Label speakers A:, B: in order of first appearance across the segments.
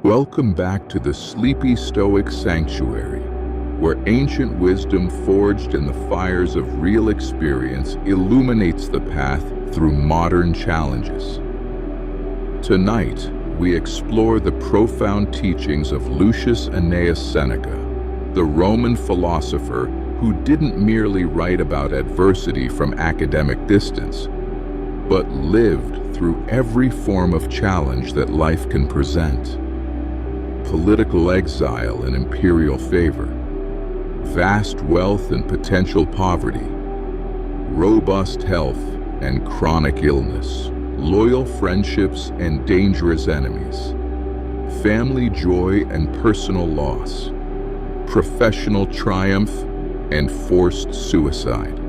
A: Welcome back to the Sleepy Stoic Sanctuary, where ancient wisdom forged in the fires of real experience illuminates the path through modern challenges. Tonight, we explore the profound teachings of Lucius Annaeus Seneca, the Roman philosopher who didn't merely write about adversity from academic distance, but lived through every form of challenge that life can present. Political exile and imperial favor, vast wealth and potential poverty, robust health and chronic illness, loyal friendships and dangerous enemies, family joy and personal loss, professional triumph and forced suicide.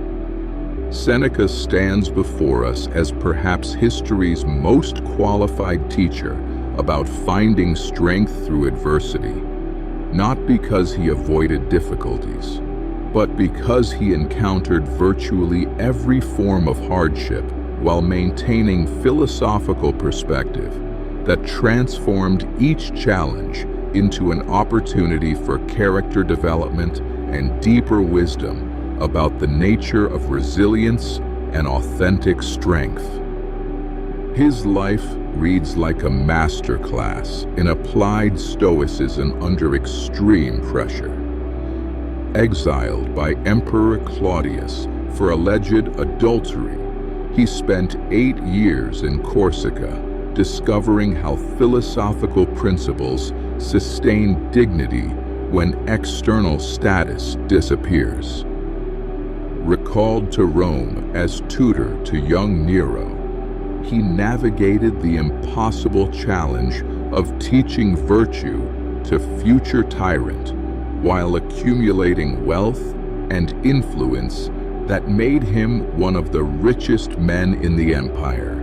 A: Seneca stands before us as perhaps history's most qualified teacher about finding strength through adversity, not because he avoided difficulties, but because he encountered virtually every form of hardship while maintaining philosophical perspective that transformed each challenge into an opportunity for character development and deeper wisdom about the nature of resilience and authentic strength. His life reads like a masterclass in applied stoicism under extreme pressure. Exiled by Emperor Claudius for alleged adultery, he spent 8 years in Corsica, discovering how philosophical principles sustain dignity when external status disappears. Recalled to Rome as tutor to young Nero, he navigated the impossible challenge of teaching virtue to future tyrant while accumulating wealth and influence that made him one of the richest men in the empire.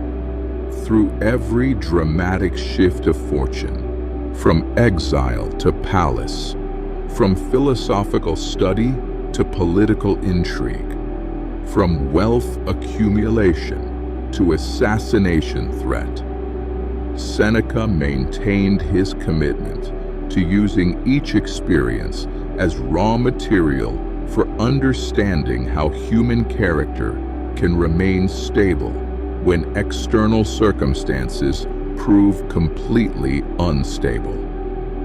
A: Through every dramatic shift of fortune, from exile to palace, from philosophical study to political intrigue, from wealth accumulation to assassination threat, Seneca maintained his commitment to using each experience as raw material for understanding how human character can remain stable when external circumstances prove completely unstable.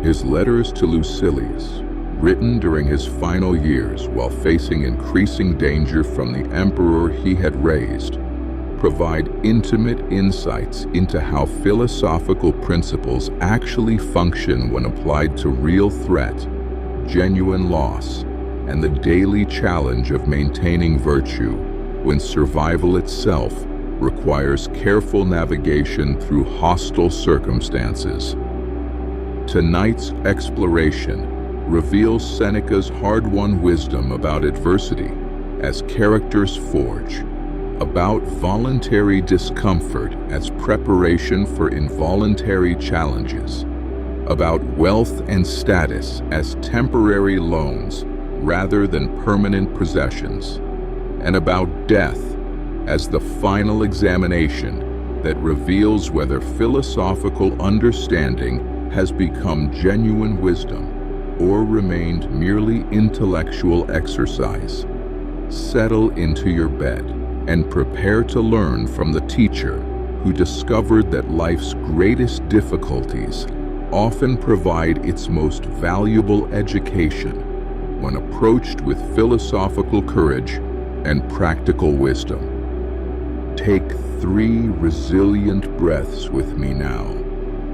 A: His letters to Lucilius, written during his final years while facing increasing danger from the emperor he had raised, provide intimate insights into how philosophical principles actually function when applied to real threat, genuine loss, and the daily challenge of maintaining virtue when survival itself requires careful navigation through hostile circumstances. Tonight's exploration reveals Seneca's hard-won wisdom about adversity as characters forge, about voluntary discomfort as preparation for involuntary challenges, about wealth and status as temporary loans rather than permanent possessions, and about death as the final examination that reveals whether philosophical understanding has become genuine wisdom or remained merely intellectual exercise. Settle into your bed and prepare to learn from the teacher who discovered that life's greatest difficulties often provide its most valuable education when approached with philosophical courage and practical wisdom. Take 3 resilient breaths with me now,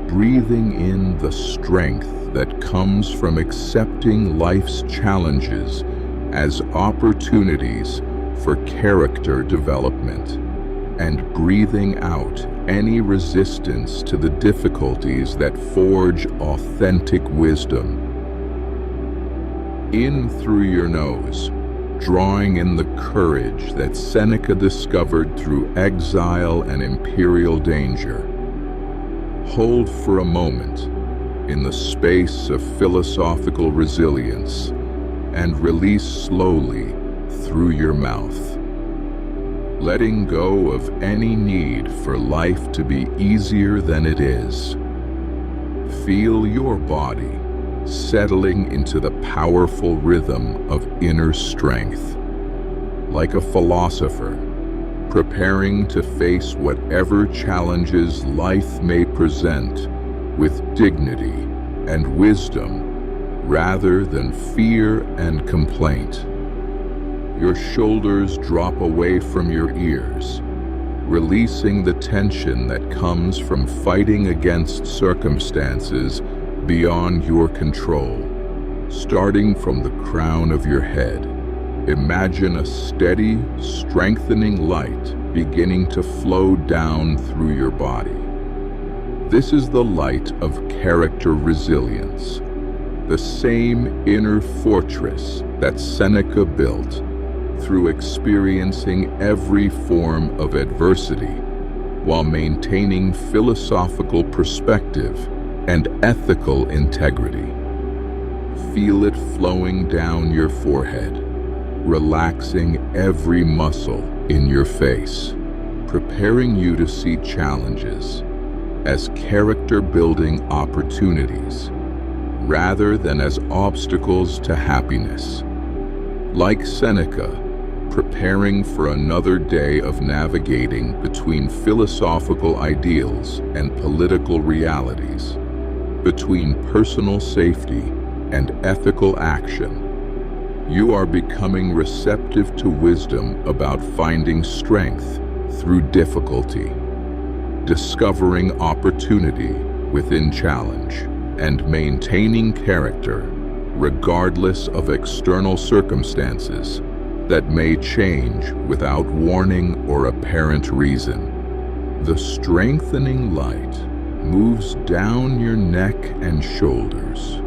A: breathing in the strength that comes from accepting life's challenges as opportunities for character development, and breathing out any resistance to the difficulties that forge authentic wisdom. In through your nose, drawing in the courage that Seneca discovered through exile and imperial danger. Hold for a moment in the space of philosophical resilience and release slowly through your mouth, letting go of any need for life to be easier than it is. Feel your body settling into the powerful rhythm of inner strength. Like a philosopher, preparing to face whatever challenges life may present with dignity and wisdom rather than fear and complaint. Your shoulders drop away from your ears, releasing the tension that comes from fighting against circumstances beyond your control. Starting from the crown of your head, imagine a steady, strengthening light beginning to flow down through your body. This is the light of character resilience, the same inner fortress that Seneca built through experiencing every form of adversity while maintaining philosophical perspective and ethical integrity. Feel it flowing down your forehead, relaxing every muscle in your face, preparing you to see challenges as character-building opportunities rather than as obstacles to happiness. Like Seneca, preparing for another day of navigating between philosophical ideals and political realities, between personal safety and ethical action. You are becoming receptive to wisdom about finding strength through difficulty, discovering opportunity within challenge, and maintaining character regardless of external circumstances that may change without warning or apparent reason. The strengthening light moves down your neck and shoulders,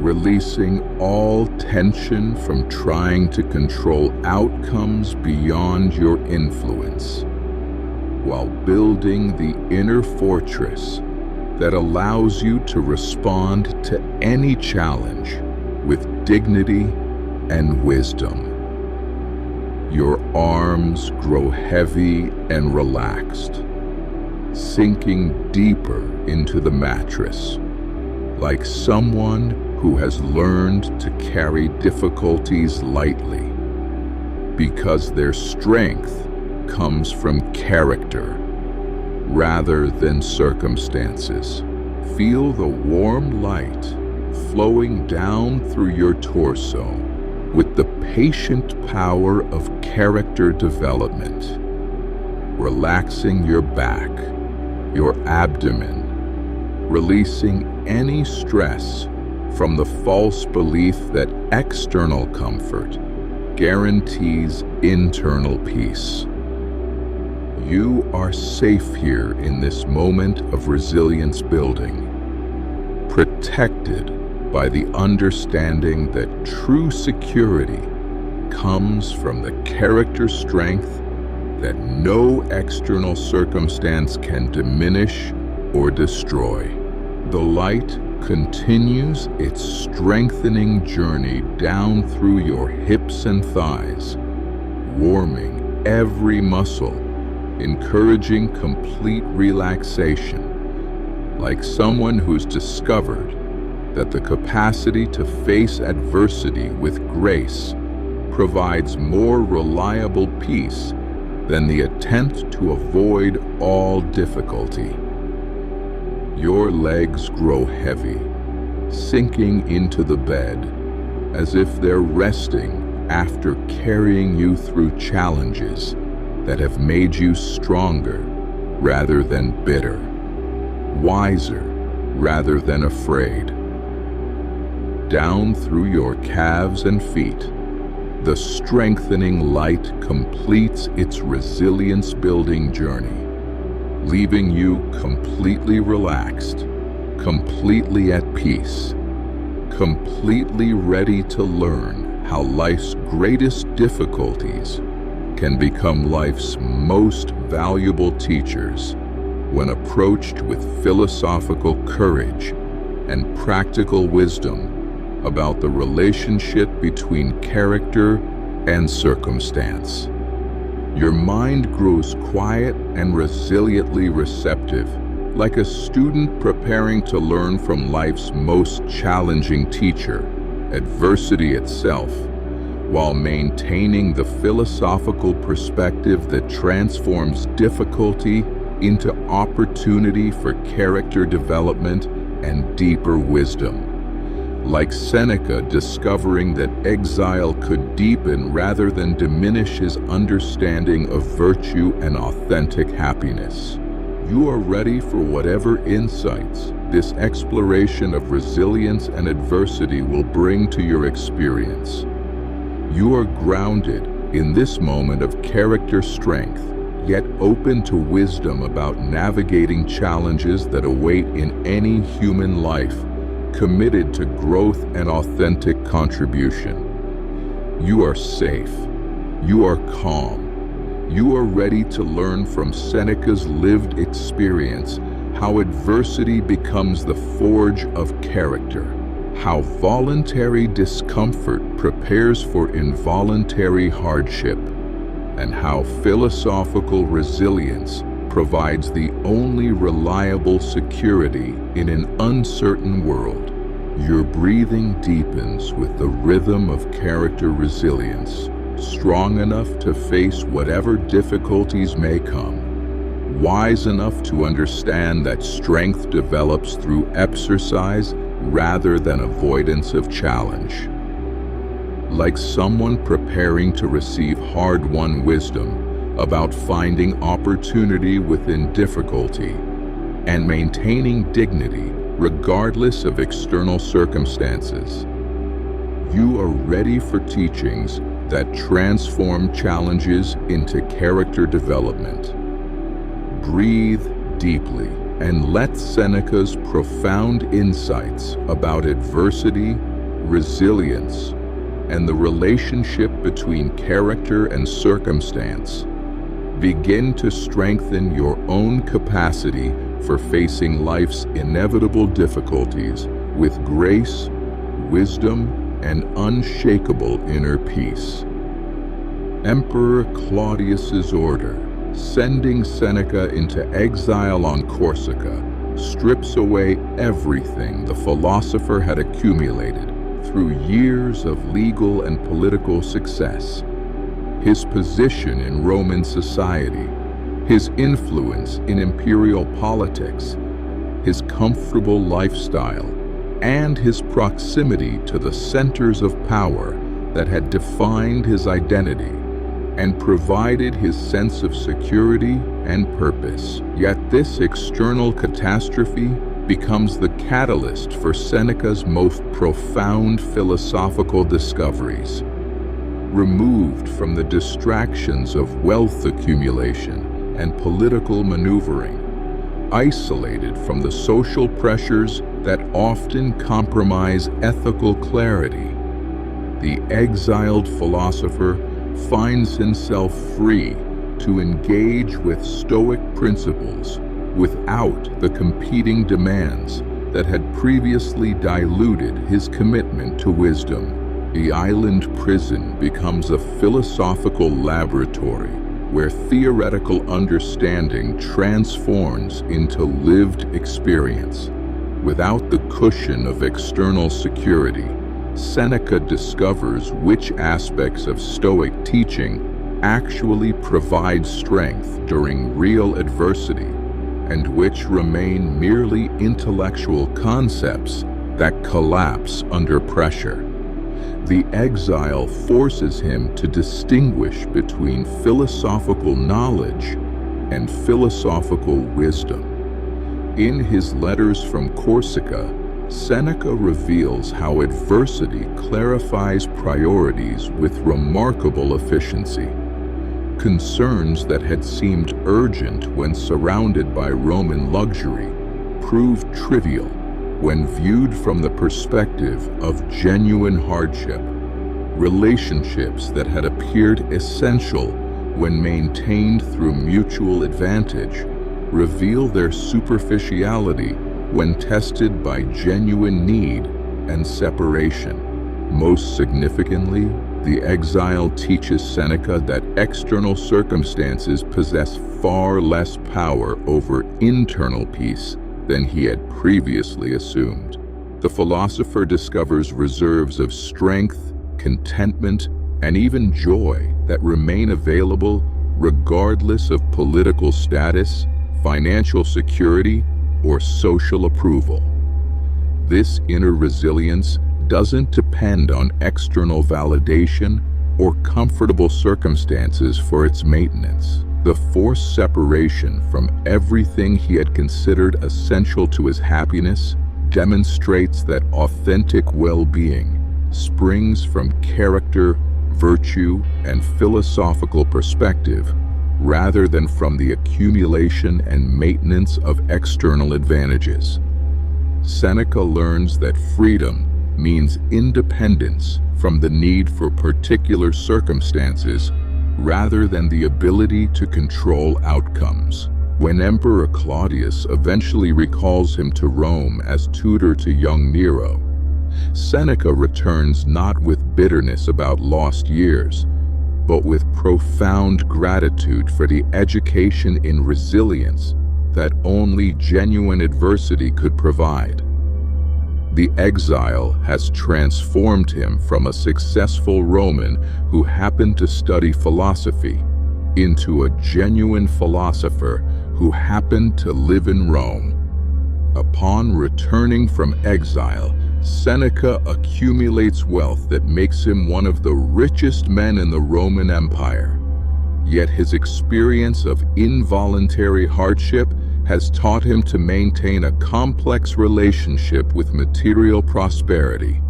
A: releasing all tension from trying to control outcomes beyond your influence, while building the inner fortress that allows you to respond to any challenge with dignity and wisdom. Your arms grow heavy and relaxed, sinking deeper into the mattress, like someone who has learned to carry difficulties lightly, because their strength comes from character rather than circumstances. Feel the warm light flowing down through your torso with the patient power of character development, relaxing your back, your abdomen, releasing any stress from the false belief that external comfort guarantees internal peace. You are safe here in this moment of resilience building, protected by the understanding that true security comes from the character strength that no external circumstance can diminish or destroy. The light continues its strengthening journey down through your hips and thighs, warming every muscle, encouraging complete relaxation, like someone who's discovered that the capacity to face adversity with grace provides more reliable peace than the attempt to avoid all difficulty. Your legs grow heavy, sinking into the bed as if they're resting after carrying you through challenges that have made you stronger rather than bitter, wiser rather than afraid. Down through your calves and feet, the strengthening light completes its resilience-building journey, leaving you completely relaxed, completely at peace, completely ready to learn how life's greatest difficulties can become life's most valuable teachers when approached with philosophical courage and practical wisdom about the relationship between character and circumstance. Your mind grows quiet and resiliently receptive Like a student preparing to learn from life's most challenging teacher, adversity itself, while maintaining the philosophical perspective that transforms difficulty into opportunity for character development and deeper wisdom. Like Seneca discovering that exile could deepen rather than diminish his understanding of virtue and authentic happiness. You are ready for whatever insights this exploration of resilience and adversity will bring to your experience. You are grounded in this moment of character strength, yet open to wisdom about navigating challenges that await in any human life, committed to growth and authentic contribution. You are safe. You are calm. You are ready to learn from Seneca's lived experience how adversity becomes the forge of character, how voluntary discomfort prepares for involuntary hardship, and how philosophical resilience provides the only reliable security in an uncertain world. Your breathing deepens with the rhythm of character resilience, strong enough to face whatever difficulties may come, wise enough to understand that strength develops through exercise rather than avoidance of challenge. Like someone preparing to receive hard-won wisdom about finding opportunity within difficulty and maintaining dignity regardless of external circumstances. You are ready for teachings that transform challenges into character development. Breathe deeply and let Seneca's profound insights about adversity, resilience, and the relationship between character and circumstance begin to strengthen your own capacity for facing life's inevitable difficulties with grace, wisdom, and unshakable inner peace. Emperor Claudius's order, sending Seneca into exile on Corsica, strips away everything the philosopher had accumulated through years of legal and political success. His position in Roman society, his influence in imperial politics, his comfortable lifestyle, and his proximity to the centers of power that had defined his identity and provided his sense of security and purpose. Yet this external catastrophe becomes the catalyst for Seneca's most profound philosophical discoveries. Removed from the distractions of wealth accumulation and political maneuvering, isolated from the social pressures that often compromise ethical clarity, the exiled philosopher finds himself free to engage with Stoic principles without the competing demands that had previously diluted his commitment to wisdom. The island prison becomes a philosophical laboratory where theoretical understanding transforms into lived experience. Without the cushion of external security, Seneca discovers which aspects of Stoic teaching actually provide strength during real adversity and which remain merely intellectual concepts that collapse under pressure. The exile forces him to distinguish between philosophical knowledge and philosophical wisdom. In his letters from Corsica, Seneca reveals how adversity clarifies priorities with remarkable efficiency. Concerns that had seemed urgent when surrounded by Roman luxury proved trivial when viewed from the perspective of genuine hardship. Relationships that had appeared essential when maintained through mutual advantage reveal their superficiality when tested by genuine need and separation. Most significantly, The Exile teaches Seneca that external circumstances possess far less power over internal peace than he had previously assumed. The philosopher discovers reserves of strength, contentment, and even joy that remain available regardless of political status, financial security, or social approval. This inner resilience doesn't depend on external validation or comfortable circumstances for its maintenance. The forced separation from everything he had considered essential to his happiness demonstrates that authentic well-being springs from character, virtue, and philosophical perspective, rather than from the accumulation and maintenance of external advantages. Seneca learns that freedom means independence from the need for particular circumstances rather than the ability to control outcomes. When Emperor Claudius eventually recalls him to Rome as tutor to young Nero, Seneca returns not with bitterness about lost years, but with profound gratitude for the education in resilience that only genuine adversity could provide. The Exile has transformed him from a successful Roman who happened to study philosophy into a genuine philosopher who happened to live in Rome. Upon returning from exile, Seneca accumulates wealth that makes him one of the richest men in the Roman Empire. Yet his experience of involuntary hardship has taught him to maintain a complex relationship with material prosperity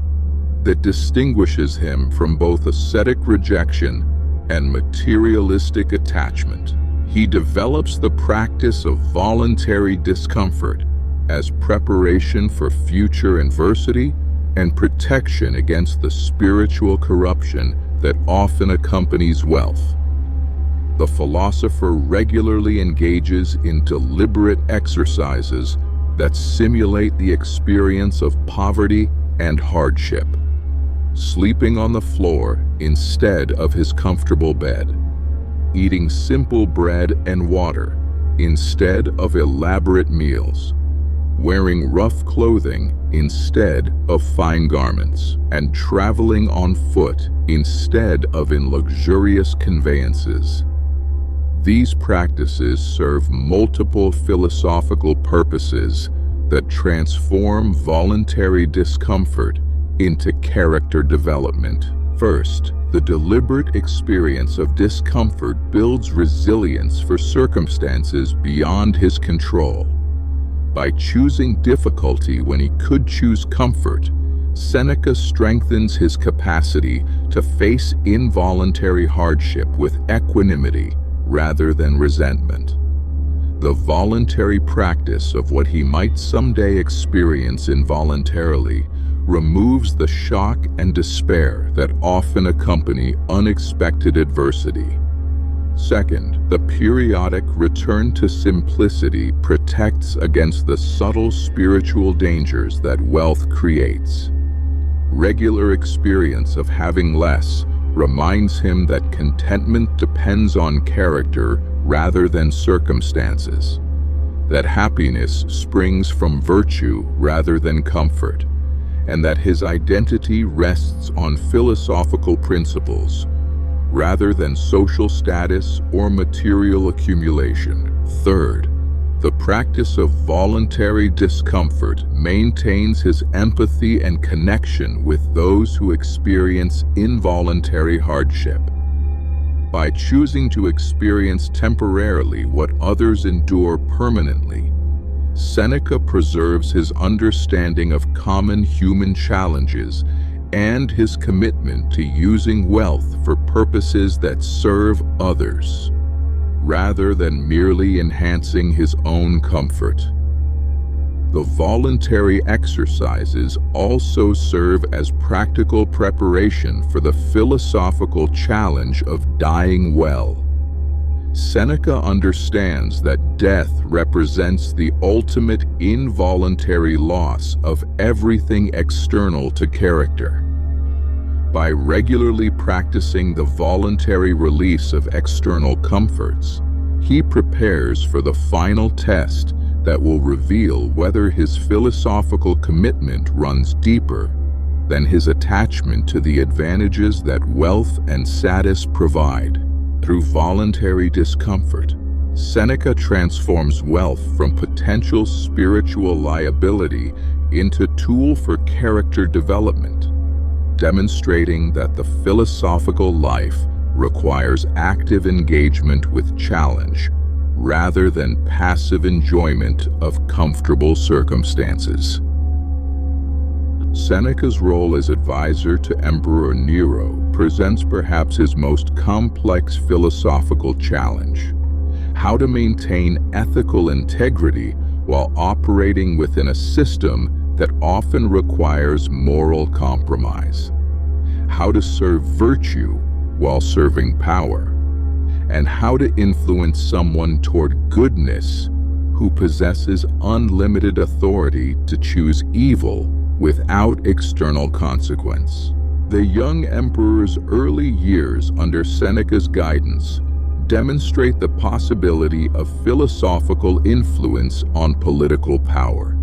A: that distinguishes him from both ascetic rejection and materialistic attachment. He develops the practice of voluntary discomfort as preparation for future adversity and protection against the spiritual corruption that often accompanies wealth. The philosopher regularly engages in deliberate exercises that simulate the experience of poverty and hardship, sleeping on the floor instead of his comfortable bed, eating simple bread and water instead of elaborate meals, wearing rough clothing instead of fine garments, and traveling on foot instead of in luxurious conveyances. These practices serve multiple philosophical purposes that transform voluntary discomfort into character development. First, the deliberate experience of discomfort builds resilience for circumstances beyond his control. By choosing difficulty when he could choose comfort, Seneca strengthens his capacity to face involuntary hardship with equanimity rather than resentment. The voluntary practice of what he might someday experience involuntarily removes the shock and despair that often accompany unexpected adversity. Second, the periodic return to simplicity protects against the subtle spiritual dangers that wealth creates. Regular experience of having less reminds him that contentment depends on character rather than circumstances, that happiness springs from virtue rather than comfort, and that his identity rests on philosophical principles rather than social status or material accumulation. Third, the practice of voluntary discomfort maintains his empathy and connection with those who experience involuntary hardship. By choosing to experience temporarily what others endure permanently, Seneca preserves his understanding of common human challenges and his commitment to using wealth for purposes that serve others, rather than merely enhancing his own comfort. The voluntary exercises also serve as practical preparation for the philosophical challenge of dying well. Seneca understands that death represents the ultimate involuntary loss of everything external to character. By regularly practicing the voluntary release of external comforts, he prepares for the final test that will reveal whether his philosophical commitment runs deeper than his attachment to the advantages that wealth and status provide. Through voluntary discomfort, Seneca transforms wealth from potential spiritual liability into tool for character development, demonstrating that the philosophical life requires active engagement with challenge rather than passive enjoyment of comfortable circumstances. Seneca's role as advisor to Emperor Nero presents perhaps his most complex philosophical challenge: how to maintain ethical integrity while operating within a system that often requires moral compromise, how to serve virtue while serving power, and how to influence someone toward goodness who possesses unlimited authority to choose evil without external consequence. The young emperor's early years under Seneca's guidance demonstrate the possibility of philosophical influence on political power.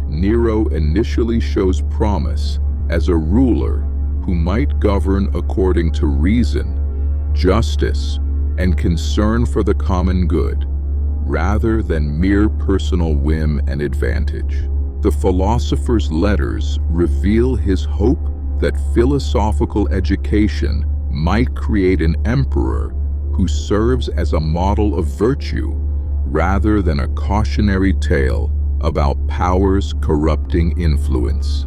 A: Nero initially shows promise as a ruler who might govern according to reason, justice, and concern for the common good, rather than mere personal whim and advantage. The philosopher's letters reveal his hope that philosophical education might create an emperor who serves as a model of virtue rather than a cautionary tale about power's corrupting influence.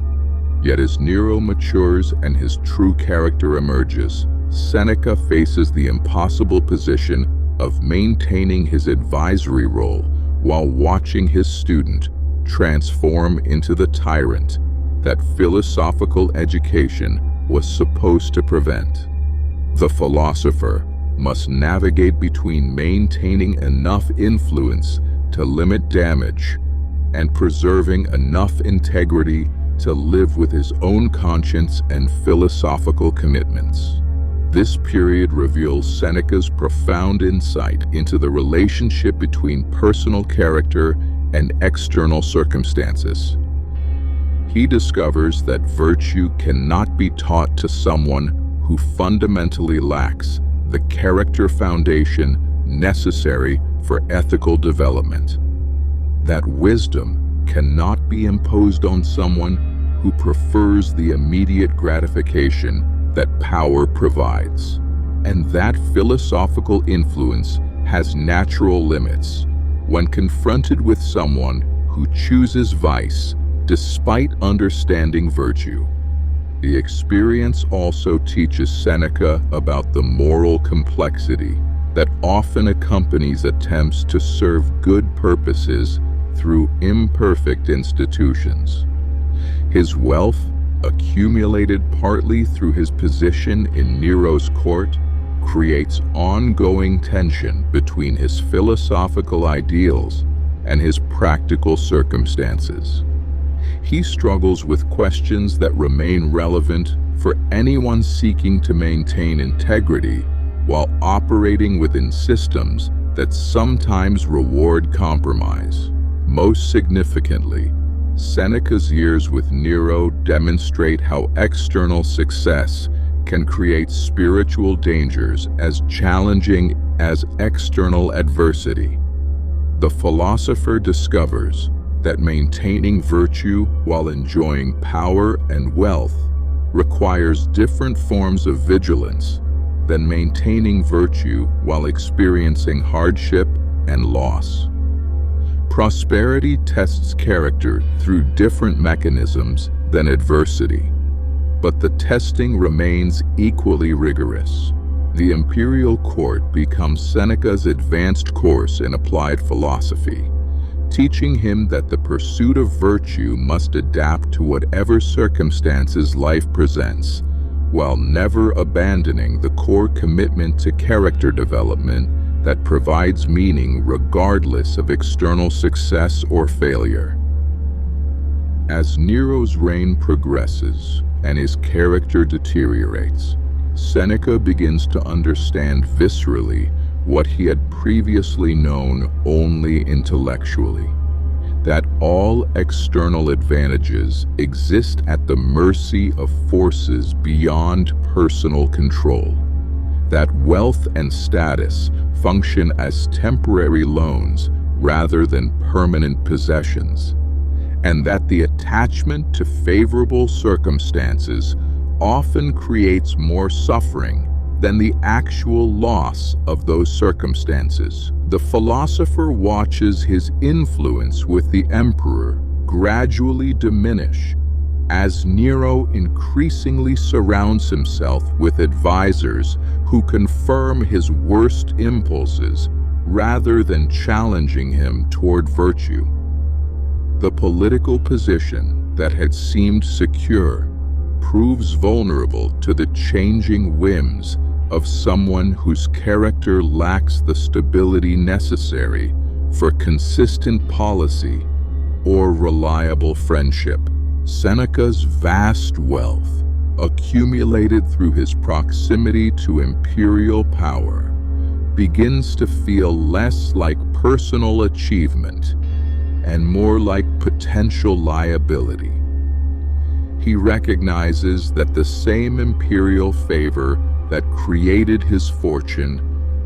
A: Yet as Nero matures and his true character emerges, Seneca faces the impossible position of maintaining his advisory role while watching his student transform into the tyrant that philosophical education was supposed to prevent. The philosopher must navigate between maintaining enough influence to limit damage and preserving enough integrity to live with his own conscience and philosophical commitments. This period reveals Seneca's profound insight into the relationship between personal character and external circumstances. He discovers that virtue cannot be taught to someone who fundamentally lacks the character foundation necessary for ethical development. That wisdom cannot be imposed on someone who prefers the immediate gratification that power provides. And that philosophical influence has natural limits when confronted with someone who chooses vice despite understanding virtue. The experience also teaches Seneca about the moral complexity that often accompanies attempts to serve good purposes through imperfect institutions. His wealth, accumulated partly through his position in Nero's court, creates ongoing tension between his philosophical ideals and his practical circumstances. He struggles with questions that remain relevant for anyone seeking to maintain integrity while operating within systems that sometimes reward compromise. Most significantly, Seneca's years with Nero demonstrate how external success can create spiritual dangers as challenging as external adversity. The philosopher discovers that maintaining virtue while enjoying power and wealth requires different forms of vigilance than maintaining virtue while experiencing hardship and loss. Prosperity tests character through different mechanisms than adversity, but the testing remains equally rigorous. The Imperial court becomes Seneca's advanced course in applied philosophy, teaching him that the pursuit of virtue must adapt to whatever circumstances life presents, while never abandoning the core commitment to character development that provides meaning regardless of external success or failure. As Nero's reign progresses, and his character deteriorates. Seneca begins to understand viscerally what he had previously known only intellectually: that all external advantages exist at the mercy of forces beyond personal control, that wealth and status function as temporary loans rather than permanent possessions, and that the attachment to favorable circumstances often creates more suffering than the actual loss of those circumstances. The philosopher watches his influence with the emperor gradually diminish as Nero increasingly surrounds himself with advisors who confirm his worst impulses rather than challenging him toward virtue. The political position that had seemed secure proves vulnerable to the changing whims of someone whose character lacks the stability necessary for consistent policy or reliable friendship. Seneca's vast wealth, accumulated through his proximity to imperial power, begins to feel less like personal achievement and more like potential liability. He recognizes that the same imperial favor that created his fortune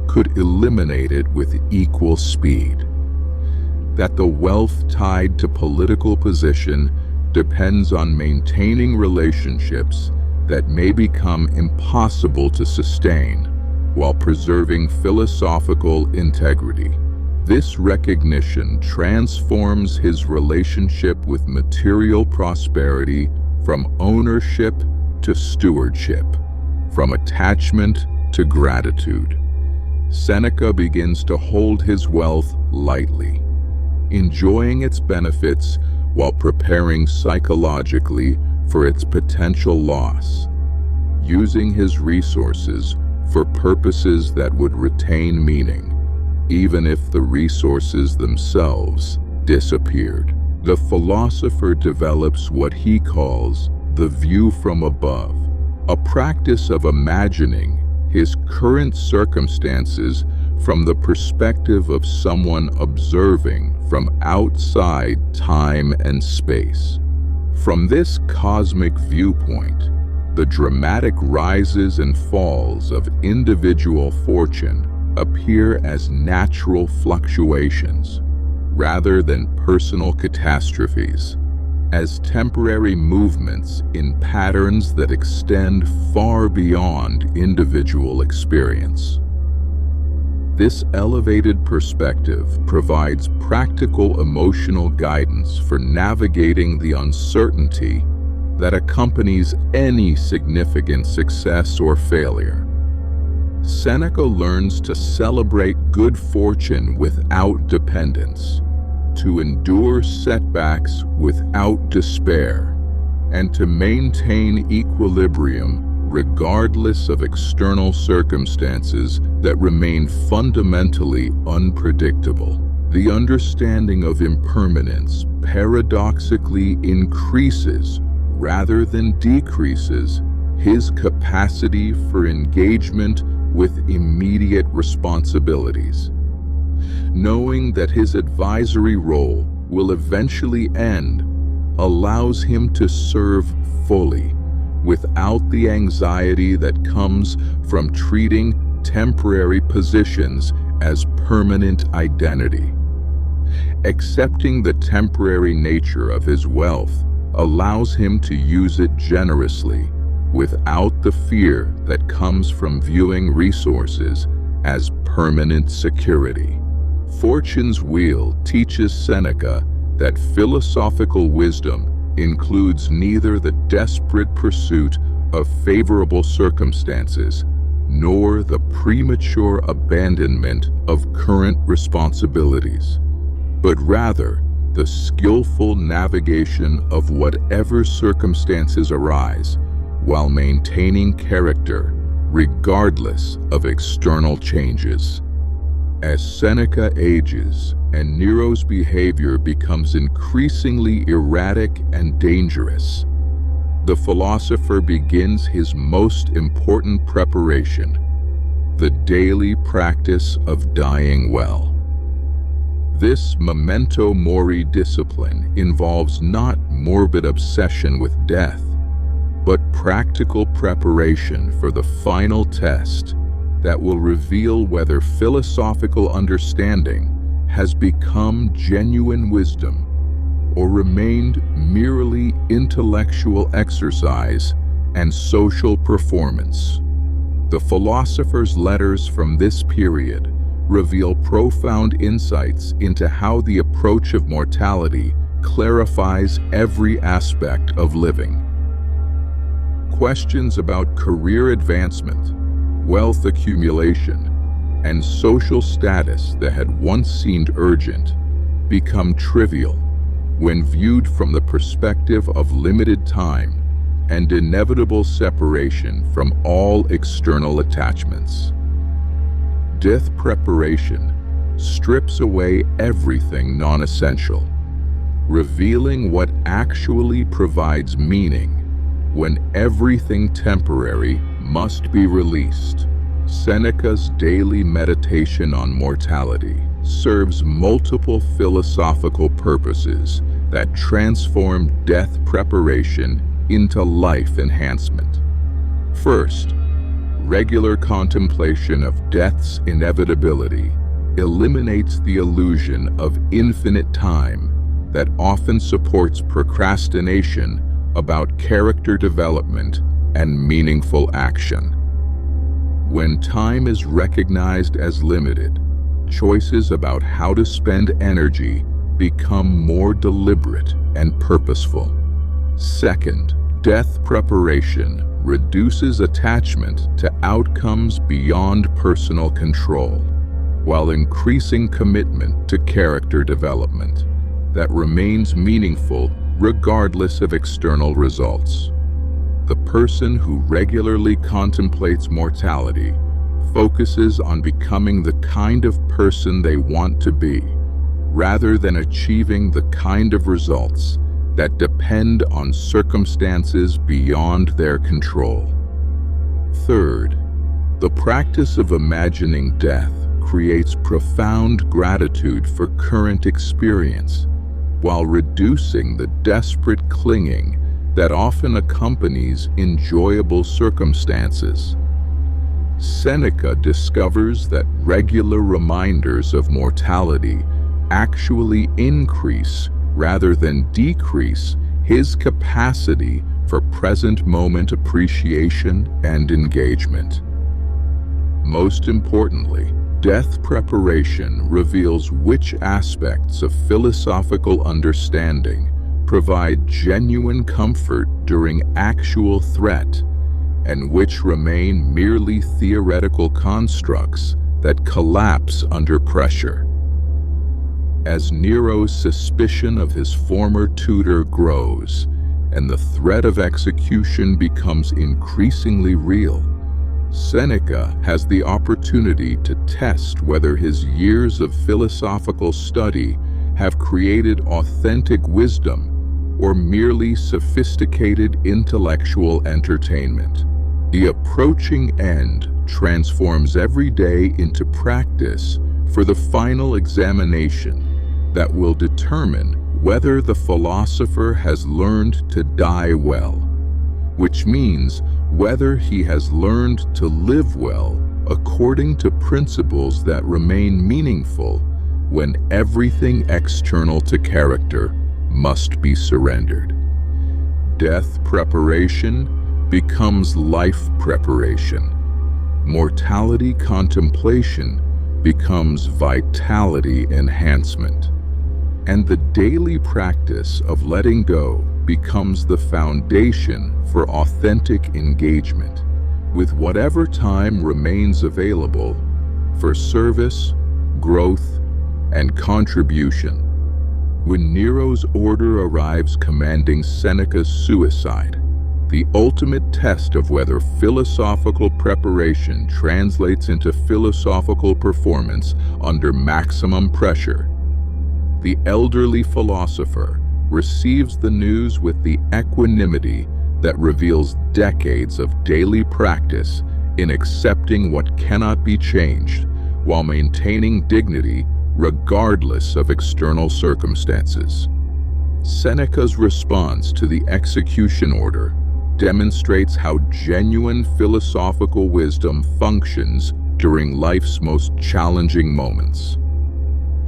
A: could eliminate it with equal speed, that the wealth tied to political position depends on maintaining relationships that may become impossible to sustain while preserving philosophical integrity. This recognition transforms his relationship with material prosperity from ownership to stewardship, from attachment to gratitude. Seneca begins to hold his wealth lightly, enjoying its benefits while preparing psychologically for its potential loss, using his resources for purposes that would retain meaning, even if the resources themselves disappeared. The philosopher develops what he calls the view from above, a practice of imagining his current circumstances from the perspective of someone observing from outside time and space. From this cosmic viewpoint, the dramatic rises and falls of individual fortune appear as natural fluctuations rather than personal catastrophes, as temporary movements in patterns that extend far beyond individual experience. This elevated perspective provides practical emotional guidance for navigating the uncertainty that accompanies any significant success or failure. Seneca learns to celebrate good fortune without dependence, to endure setbacks without despair, and to maintain equilibrium regardless of external circumstances that remain fundamentally unpredictable. The understanding of impermanence paradoxically increases rather than decreases his capacity for engagement with immediate responsibilities. Knowing that his advisory role will eventually end allows him to serve fully, without the anxiety that comes from treating temporary positions as permanent identity. Accepting the temporary nature of his wealth allows him to use it generously, without the fear that comes from viewing resources as permanent security. Fortune's Wheel teaches Seneca that philosophical wisdom includes neither the desperate pursuit of favorable circumstances nor the premature abandonment of current responsibilities, but rather the skillful navigation of whatever circumstances arise while maintaining character regardless of external changes. As Seneca ages and Nero's behavior becomes increasingly erratic and dangerous, the philosopher begins his most important preparation, the daily practice of dying well. This memento mori discipline involves not morbid obsession with death, but practical preparation for the final test that will reveal whether philosophical understanding has become genuine wisdom or remained merely intellectual exercise and social performance. The philosopher's letters from this period reveal profound insights into how the approach of mortality clarifies every aspect of living. Questions about career advancement, wealth accumulation, and social status that had once seemed urgent become trivial when viewed from the perspective of limited time and inevitable separation from all external attachments. Death preparation strips away everything non-essential, revealing what actually provides meaning when everything temporary must be released. Seneca's daily meditation on mortality serves multiple philosophical purposes that transform death preparation into life enhancement. First, regular contemplation of death's inevitability eliminates the illusion of infinite time that often supports procrastination about character development and meaningful action. When time is recognized as limited, choices about how to spend energy become more deliberate and purposeful. Second, death preparation reduces attachment to outcomes beyond personal control, while increasing commitment to character development that remains meaningful regardless of external results. The person who regularly contemplates mortality focuses on becoming the kind of person they want to be, rather than achieving the kind of results that depend on circumstances beyond their control. Third, the practice of imagining death creates profound gratitude for current experience, while reducing the desperate clinging that often accompanies enjoyable circumstances. Seneca discovers that regular reminders of mortality actually increase rather than decrease his capacity for present moment appreciation and engagement. Most importantly, death preparation reveals which aspects of philosophical understanding provide genuine comfort during actual threat, and which remain merely theoretical constructs that collapse under pressure. As Nero's suspicion of his former tutor grows, and the threat of execution becomes increasingly real, Seneca has the opportunity to test whether his years of philosophical study have created authentic wisdom or merely sophisticated intellectual entertainment. The approaching end transforms every day into practice for the final examination that will determine whether the philosopher has learned to die well, which means whether he has learned to live well according to principles that remain meaningful when everything external to character must be surrendered. Death preparation becomes life preparation. Mortality contemplation becomes vitality enhancement. And the daily practice of letting go becomes the foundation for authentic engagement with whatever time remains available for service, growth, and contribution. When Nero's order arrives commanding Seneca's suicide, the ultimate test of whether philosophical preparation translates into philosophical performance under maximum pressure, the elderly philosopher receives the news with the equanimity that reveals decades of daily practice in accepting what cannot be changed while maintaining dignity regardless of external circumstances. Seneca's response to the execution order demonstrates how genuine philosophical wisdom functions during life's most challenging moments.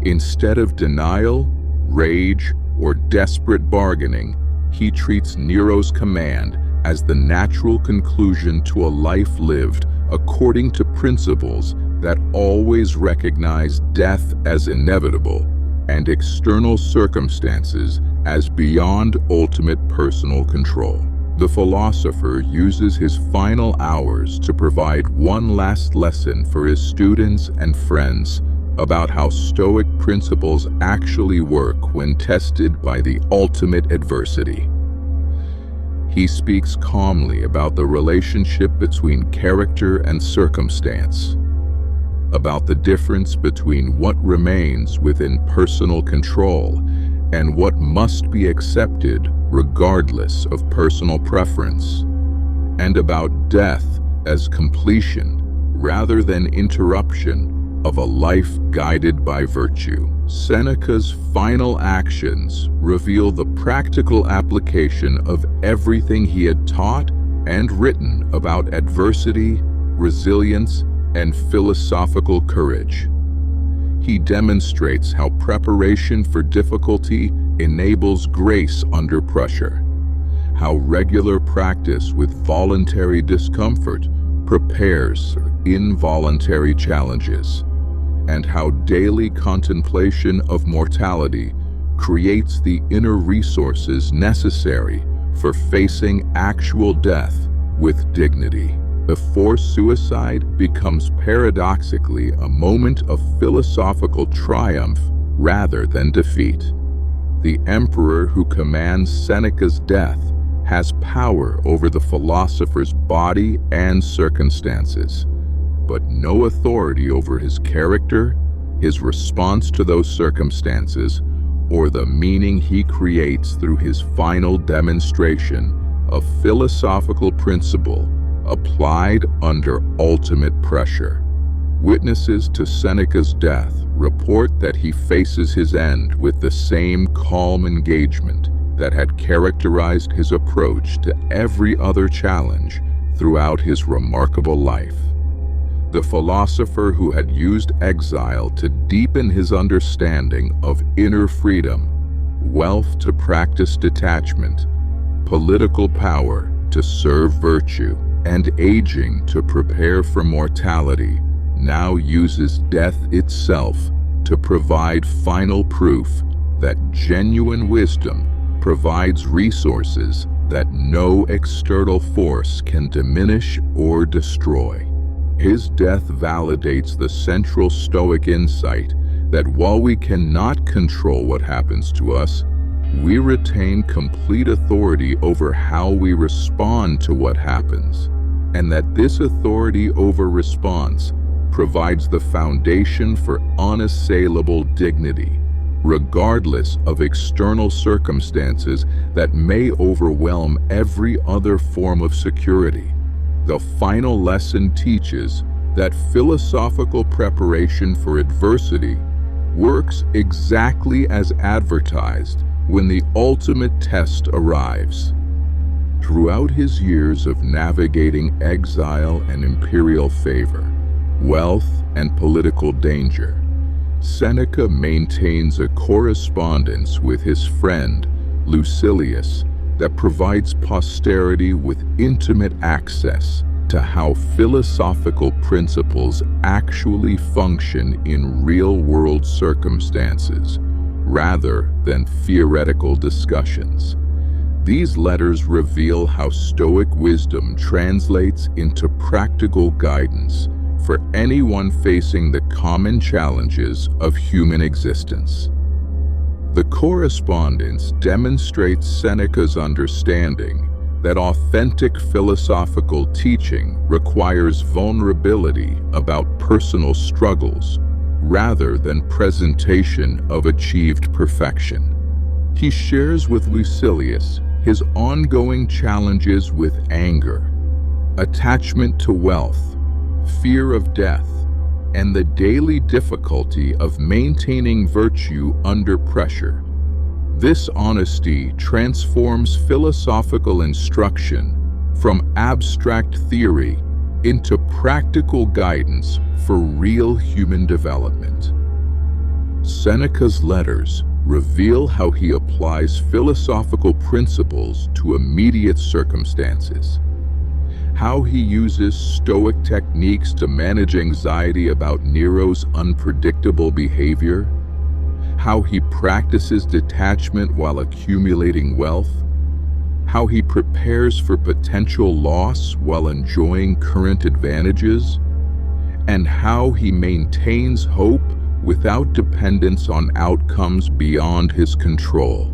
A: Instead of denial, rage, or desperate bargaining, he treats Nero's command as the natural conclusion to a life lived according to principles that always recognize death as inevitable and external circumstances as beyond ultimate personal control. The philosopher uses his final hours to provide one last lesson for his students and friends about how Stoic principles actually work when tested by the ultimate adversity. He speaks calmly about the relationship between character and circumstance, about the difference between what remains within personal control and what must be accepted regardless of personal preference, and about death as completion rather than interruption of a life guided by virtue. Seneca's final actions reveal the practical application of everything he had taught and written about adversity, resilience, and philosophical courage. He demonstrates how preparation for difficulty enables grace under pressure, how regular practice with voluntary discomfort prepares for involuntary challenges, and how daily contemplation of mortality creates the inner resources necessary for facing actual death with dignity. The forced suicide becomes paradoxically a moment of philosophical triumph rather than defeat. The emperor who commands Seneca's death has power over the philosopher's body and circumstances, but no authority over his character, his response to those circumstances, or the meaning he creates through his final demonstration of philosophical principle applied under ultimate pressure. Witnesses to Seneca's death report that he faces his end with the same calm engagement that had characterized his approach to every other challenge throughout his remarkable life. The philosopher who had used exile to deepen his understanding of inner freedom, wealth to practice detachment, political power to serve virtue, and aging to prepare for mortality, now uses death itself to provide final proof that genuine wisdom provides resources that no external force can diminish or destroy. His death validates the central Stoic insight that while we cannot control what happens to us, we retain complete authority over how we respond to what happens, and that this authority over response provides the foundation for unassailable dignity, regardless of external circumstances that may overwhelm every other form of security. The final lesson teaches that philosophical preparation for adversity works exactly as advertised when the ultimate test arrives. Throughout his years of navigating exile and imperial favor, wealth and political danger, Seneca maintains a correspondence with his friend Lucilius that provides posterity with intimate access to how philosophical principles actually function in real-world circumstances, rather than theoretical discussions. These letters reveal how Stoic wisdom translates into practical guidance for anyone facing the common challenges of human existence. The correspondence demonstrates Seneca's understanding that authentic philosophical teaching requires vulnerability about personal struggles rather than presentation of achieved perfection. He shares with Lucilius his ongoing challenges with anger, attachment to wealth, fear of death, and the daily difficulty of maintaining virtue under pressure. This honesty transforms philosophical instruction from abstract theory into practical guidance for real human development. Seneca's letters reveal how he applies philosophical principles to immediate circumstances, how he uses Stoic techniques to manage anxiety about Nero's unpredictable behavior, how he practices detachment while accumulating wealth, how he prepares for potential loss while enjoying current advantages, and how he maintains hope without dependence on outcomes beyond his control.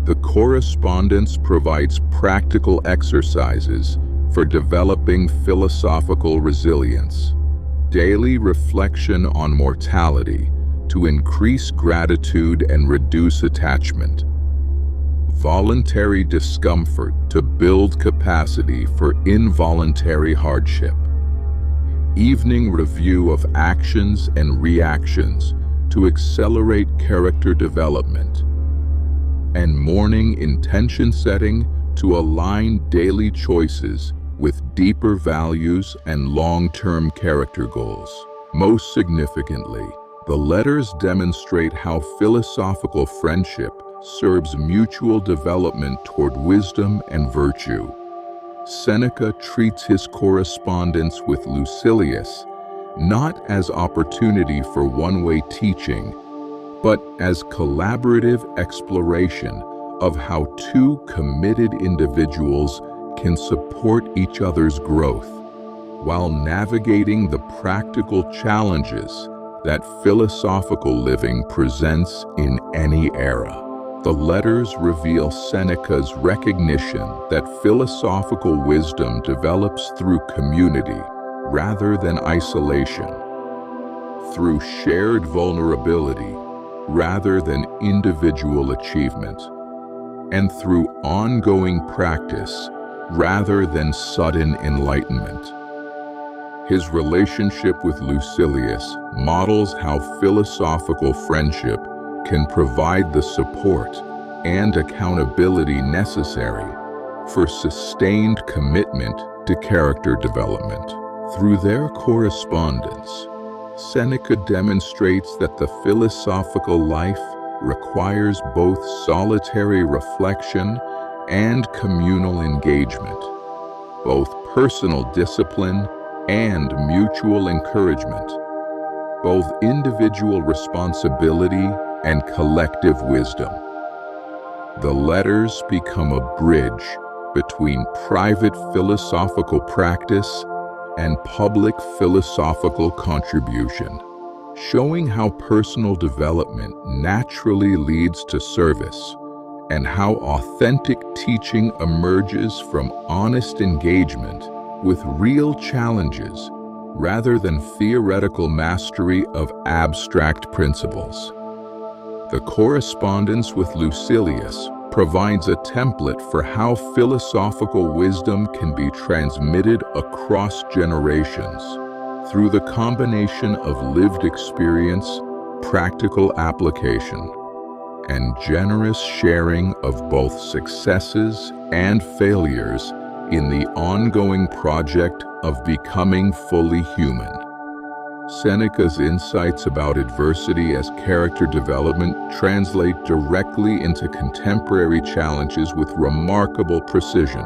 A: The correspondence provides practical exercises for developing philosophical resilience, daily reflection on mortality to increase gratitude and reduce attachment, voluntary discomfort to build capacity for involuntary hardship, evening review of actions and reactions to accelerate character development, and morning intention setting to align daily choices with deeper values and long-term character goals. Most significantly, the letters demonstrate how philosophical friendship serves mutual development toward wisdom and virtue. Seneca treats his correspondence with Lucilius not as opportunity for one-way teaching, but as collaborative exploration of how two committed individuals can support each other's growth while navigating the practical challenges that philosophical living presents in any era. The letters reveal Seneca's recognition that philosophical wisdom develops through community rather than isolation, through shared vulnerability rather than individual achievement, and through ongoing practice rather than sudden enlightenment. His relationship with Lucilius models how philosophical friendship can provide the support and accountability necessary for sustained commitment to character development. Through their correspondence, Seneca demonstrates that the philosophical life requires both solitary reflection and communal engagement, both personal discipline and mutual encouragement, both individual responsibility and collective wisdom. The letters become a bridge between private philosophical practice and public philosophical contribution, showing how personal development naturally leads to service and how authentic teaching emerges from honest engagement with real challenges rather than theoretical mastery of abstract principles. The correspondence with Lucilius provides a template for how philosophical wisdom can be transmitted across generations through the combination of lived experience, practical application, and generous sharing of both successes and failures in the ongoing project of becoming fully human. Seneca's insights about adversity as character development translate directly into contemporary challenges with remarkable precision,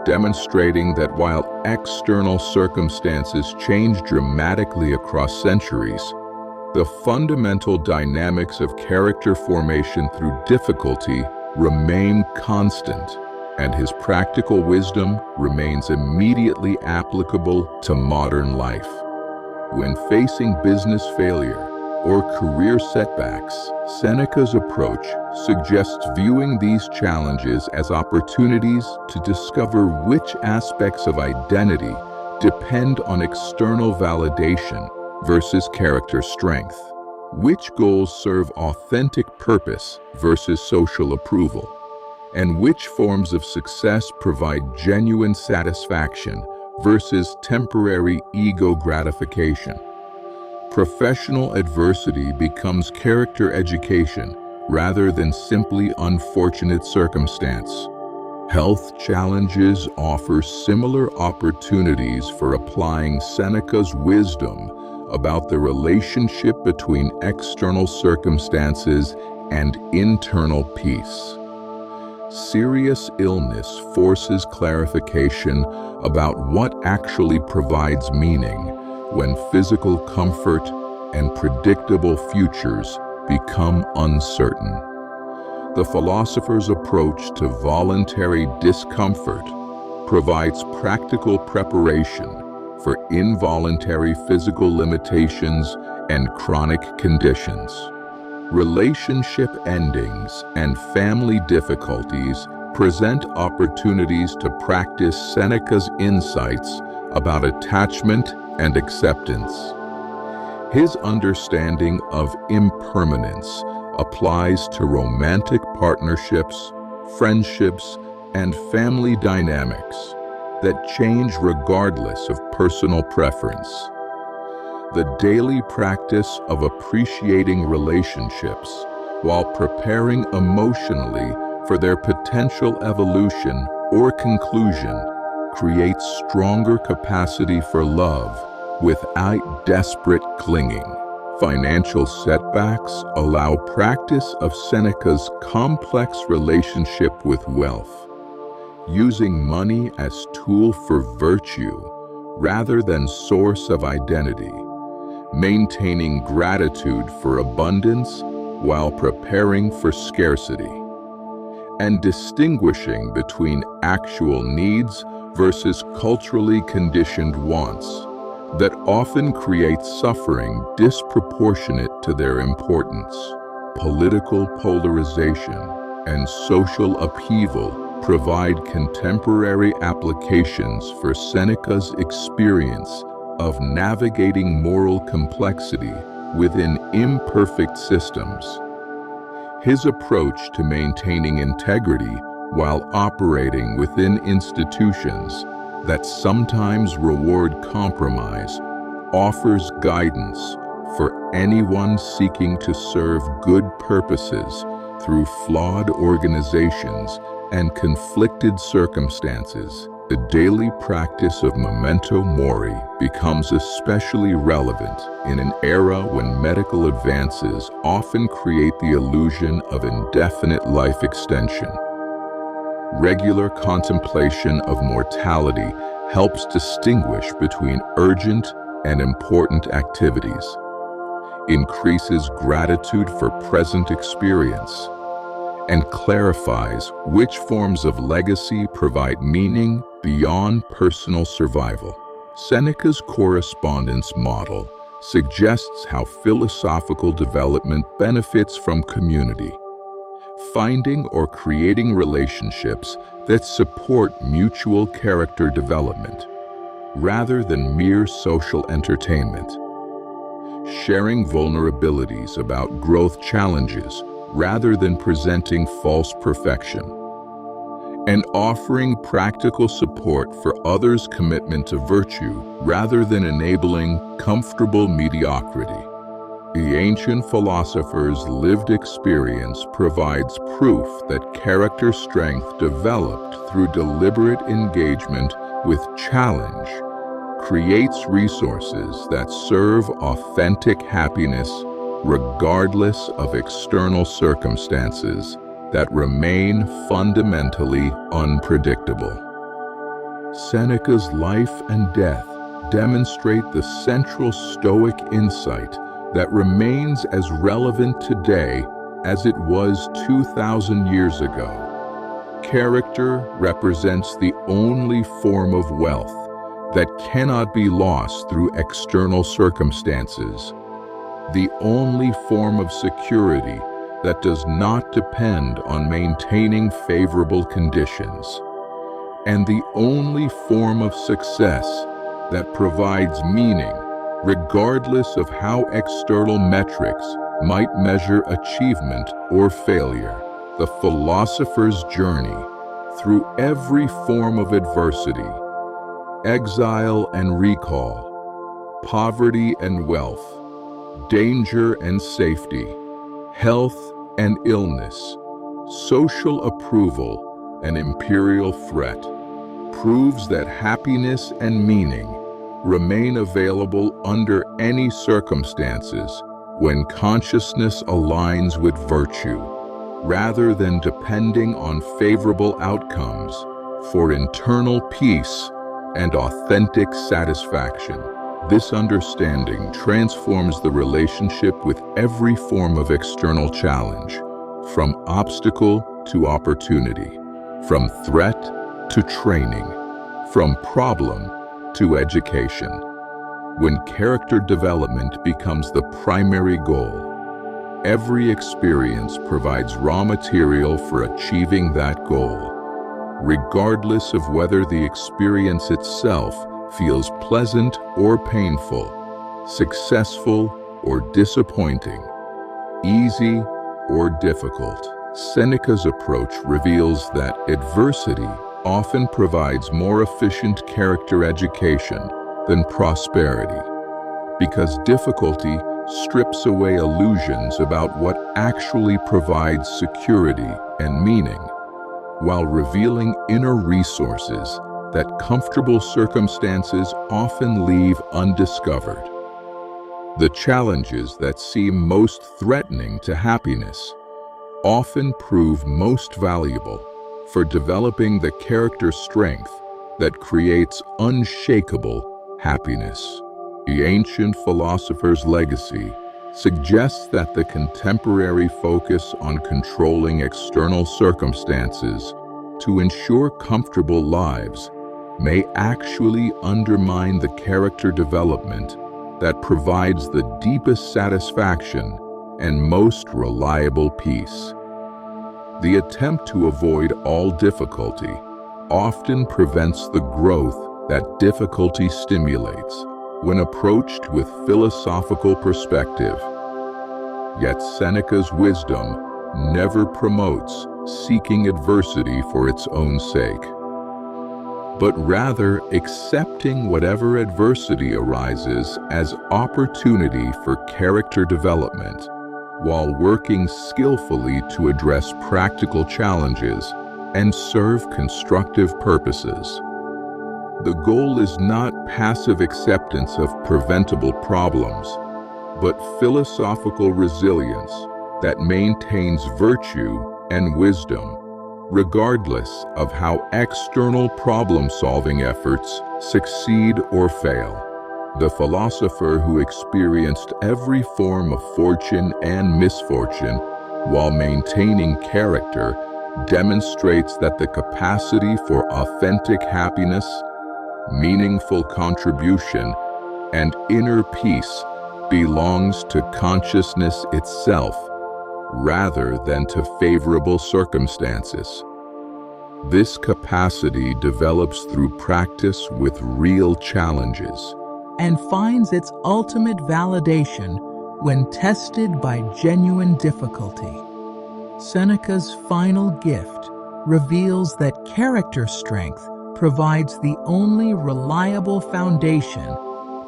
A: demonstrating that while external circumstances change dramatically across centuries, the fundamental dynamics of character formation through difficulty remain constant, and his practical wisdom remains immediately applicable to modern life. When facing business failure or career setbacks, Seneca's approach suggests viewing these challenges as opportunities to discover which aspects of identity depend on external validation versus character strength, which goals serve authentic purpose versus social approval, and which forms of success provide genuine satisfaction versus temporary ego gratification. Professional adversity becomes character education rather than simply unfortunate circumstance. Health challenges offer similar opportunities for applying Seneca's wisdom about the relationship between external circumstances and internal peace. Serious illness forces clarification about what actually provides meaning when physical comfort and predictable futures become uncertain. The philosopher's approach to voluntary discomfort provides practical preparation for involuntary physical limitations and chronic conditions. Relationship endings and family difficulties present opportunities to practice Seneca's insights about attachment and acceptance. His understanding of impermanence applies to romantic partnerships, friendships, and family dynamics that change regardless of personal preference. The daily practice of appreciating relationships while preparing emotionally for their potential evolution or conclusion creates stronger capacity for love without desperate clinging. Financial setbacks allow practice of Seneca's complex relationship with wealth, using money as tool for virtue rather than source of identity, maintaining gratitude for abundance while preparing for scarcity, and distinguishing between actual needs versus culturally conditioned wants that often create suffering disproportionate to their importance. Political polarization and social upheaval provide contemporary applications for Seneca's experience of navigating moral complexity within imperfect systems. His approach to maintaining integrity while operating within institutions that sometimes reward compromise offers guidance for anyone seeking to serve good purposes through flawed organizations and conflicted circumstances. The daily practice of memento mori becomes especially relevant in an era when medical advances often create the illusion of indefinite life extension. Regular contemplation of mortality helps distinguish between urgent and important activities, increases gratitude for present experience, and clarifies which forms of legacy provide meaning beyond personal survival. Seneca's correspondence model suggests how philosophical development benefits from community, finding or creating relationships that support mutual character development rather than mere social entertainment. Sharing vulnerabilities about growth challenges rather than presenting false perfection, and offering practical support for others' commitment to virtue rather than enabling comfortable mediocrity. The ancient philosopher's lived experience provides proof that character strength developed through deliberate engagement with challenge creates resources that serve authentic happiness regardless of external circumstances that remain fundamentally unpredictable. Seneca's life and death demonstrate the central Stoic insight that remains as relevant today as it was 2,000 years ago. Character represents the only form of wealth that cannot be lost through external circumstances, the only form of security that does not depend on maintaining favorable conditions, and the only form of success that provides meaning regardless of how external metrics might measure achievement or failure. The philosopher's journey through every form of adversity, exile and recall, poverty and wealth, danger and safety, health and illness, social approval and imperial threat, proves that happiness and meaning remain available under any circumstances when consciousness aligns with virtue, rather than depending on favorable outcomes for internal peace and authentic satisfaction. This understanding transforms the relationship with every form of external challenge, from obstacle to opportunity, from threat to training, from problem to education. When character development becomes the primary goal, every experience provides raw material for achieving that goal, regardless of whether the experience itself feels pleasant or painful, successful or disappointing, easy or difficult. Seneca's approach reveals that adversity often provides more efficient character education than prosperity, because difficulty strips away illusions about what actually provides security and meaning, while revealing inner resources that comfortable circumstances often leave undiscovered. The challenges that seem most threatening to happiness often prove most valuable for developing the character strength that creates unshakable happiness. The ancient philosopher's legacy suggests that the contemporary focus on controlling external circumstances to ensure comfortable lives may actually undermine the character development that provides the deepest satisfaction and most reliable peace. The attempt to avoid all difficulty often prevents the growth that difficulty stimulates when approached with philosophical perspective. Yet Seneca's wisdom never promotes seeking adversity for its own sake, but rather accepting whatever adversity arises as opportunity for character development, while working skillfully to address practical challenges and serve constructive purposes. The goal is not passive acceptance of preventable problems, but philosophical resilience that maintains virtue and wisdom, regardless of how external problem-solving efforts succeed or fail. The philosopher who experienced every form of fortune and misfortune while maintaining character demonstrates that the capacity for authentic happiness, meaningful contribution, and inner peace belongs to consciousness itself, rather than to favorable circumstances. This capacity develops through practice with real challenges
B: and finds its ultimate validation when tested by genuine difficulty. Seneca's final gift reveals that character strength provides the only reliable foundation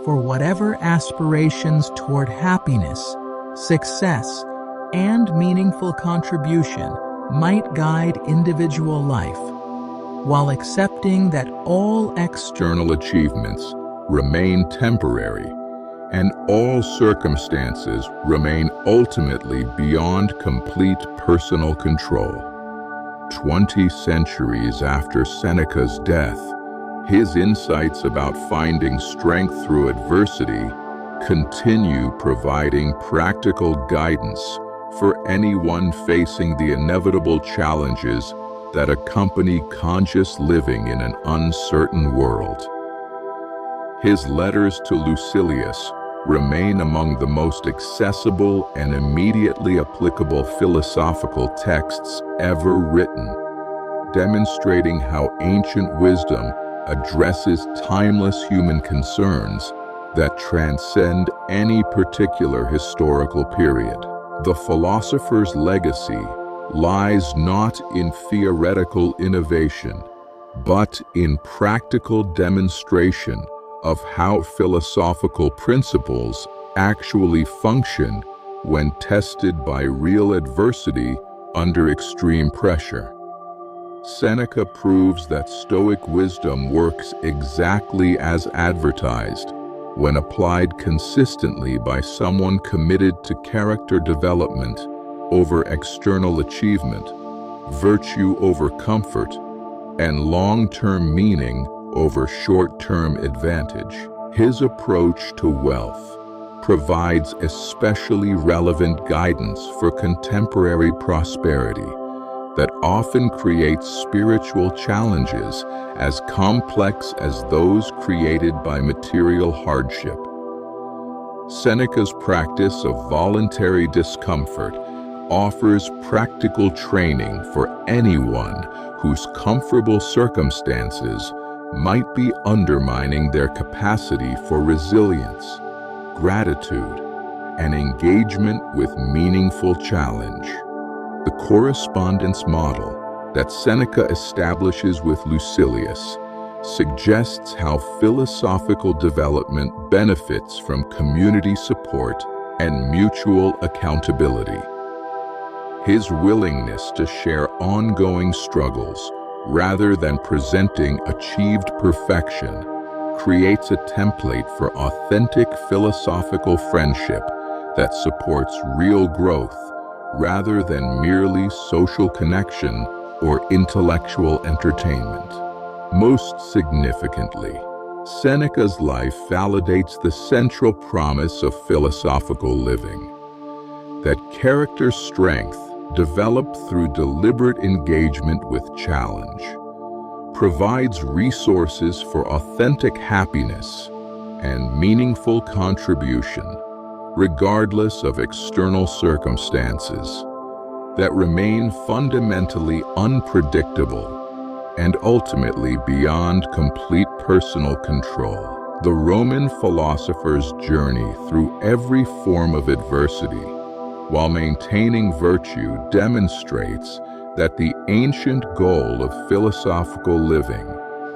B: for whatever aspirations toward happiness, success, and meaningful contribution might guide individual life, while accepting that all
A: external achievements remain temporary and all circumstances remain ultimately beyond complete personal control. 20 centuries after Seneca's death, his insights about finding strength through adversity continue providing practical guidance for anyone facing the inevitable challenges that accompany conscious living in an uncertain world. His letters to Lucilius remain among the most accessible and immediately applicable philosophical texts ever written, demonstrating how ancient wisdom addresses timeless human concerns that transcend any particular historical period. The philosopher's legacy lies not in theoretical innovation, but in practical demonstration of how philosophical principles actually function when tested by real adversity under extreme pressure. Seneca proves that Stoic wisdom works exactly as advertised when applied consistently by someone committed to character development over external achievement, virtue over comfort, and long-term meaning over short-term advantage. His approach to wealth provides especially relevant guidance for contemporary prosperity that often creates spiritual challenges as complex as those created by material hardship. Seneca's practice of voluntary discomfort offers practical training for anyone whose comfortable circumstances might be undermining their capacity for resilience, gratitude, and engagement with meaningful challenge. The correspondence model that Seneca establishes with Lucilius suggests how philosophical development benefits from community support and mutual accountability. His willingness to share ongoing struggles rather than presenting achieved perfection creates a template for authentic philosophical friendship that supports real growth rather than merely social connection or intellectual entertainment. Most significantly, Seneca's life validates the central promise of philosophical living, that character strength developed through deliberate engagement with challenge provides resources for authentic happiness and meaningful contribution, regardless of external circumstances that remain fundamentally unpredictable and ultimately beyond complete personal control. The Roman philosopher's journey through every form of adversity while maintaining virtue demonstrates that the ancient goal of philosophical living,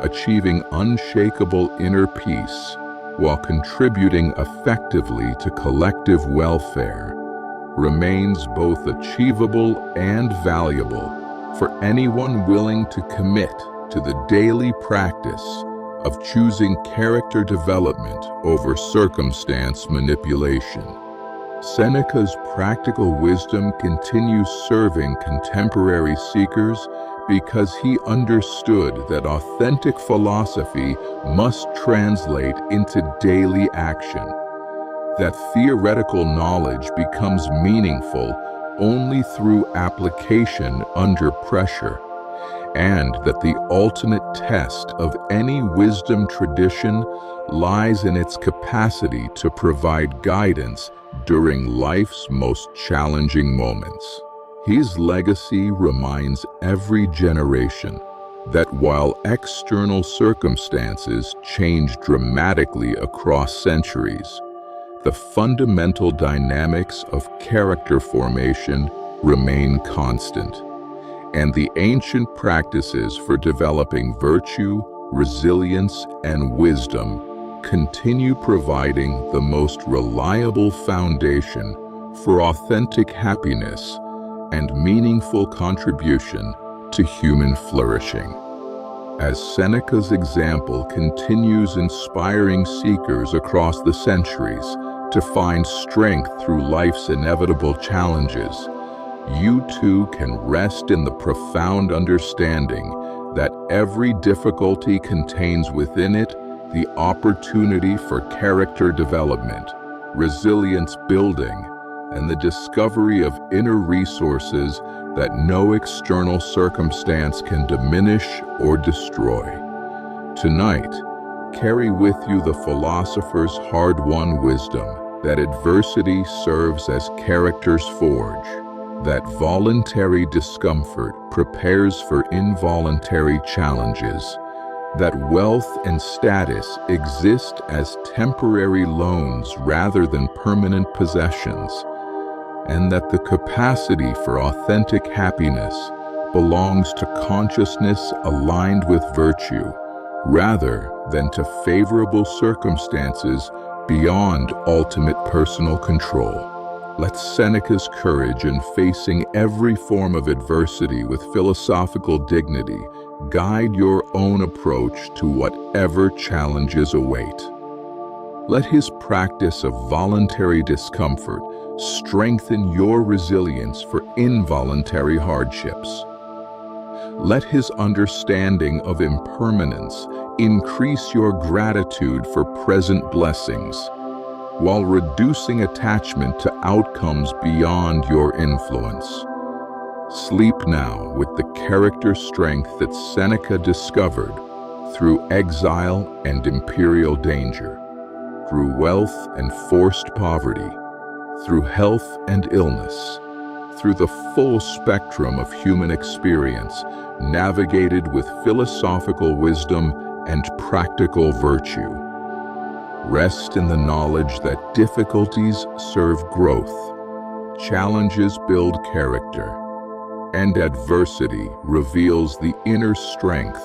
A: achieving unshakable inner peace while contributing effectively to collective welfare, remains both achievable and valuable for anyone willing to commit to the daily practice of choosing character development over circumstance manipulation. Seneca's practical wisdom continues serving contemporary seekers because he understood that authentic philosophy must translate into daily action, that theoretical knowledge becomes meaningful only through application under pressure, and that the ultimate test of any wisdom tradition lies in its capacity to provide guidance during life's most challenging moments. His legacy reminds every generation that while external circumstances change dramatically across centuries, the fundamental dynamics of character formation remain constant, and the ancient practices for developing virtue, resilience, and wisdom continue providing the most reliable foundation for authentic happiness and meaningful contribution to human flourishing. As Seneca's example continues inspiring seekers across the centuries to find strength through life's inevitable challenges, you too can rest in the profound understanding that every difficulty contains within it the opportunity for character development, resilience building, and the discovery of inner resources that no external circumstance can diminish or destroy. Tonight, carry with you the philosopher's hard-won wisdom that adversity serves as character's forge, that voluntary discomfort prepares for involuntary challenges, that wealth and status exist as temporary loans rather than permanent possessions, and that the capacity for authentic happiness belongs to consciousness aligned with virtue, rather than to favorable circumstances beyond ultimate personal control. Let Seneca's courage in facing every form of adversity with philosophical dignity guide your own approach to whatever challenges await. Let his practice of voluntary discomfort strengthen your resilience for involuntary hardships. Let his understanding of impermanence increase your gratitude for present blessings, while reducing attachment to outcomes beyond your influence. Sleep now with the character strength that Seneca discovered through exile and imperial danger, through wealth and forced poverty, through health and illness, through the full spectrum of human experience, navigated with philosophical wisdom and practical virtue. Rest in the knowledge that difficulties serve growth, challenges build character, and adversity reveals the inner strength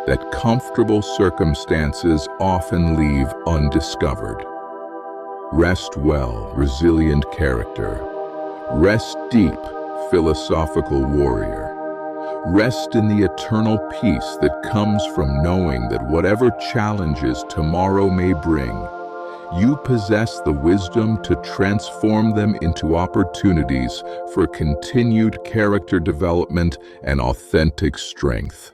A: that comfortable circumstances often leave undiscovered. Rest well, resilient character. Rest deep, philosophical warrior. Rest in the eternal peace that comes from knowing that whatever challenges tomorrow may bring, you possess the wisdom to transform them into opportunities for continued character development and authentic strength.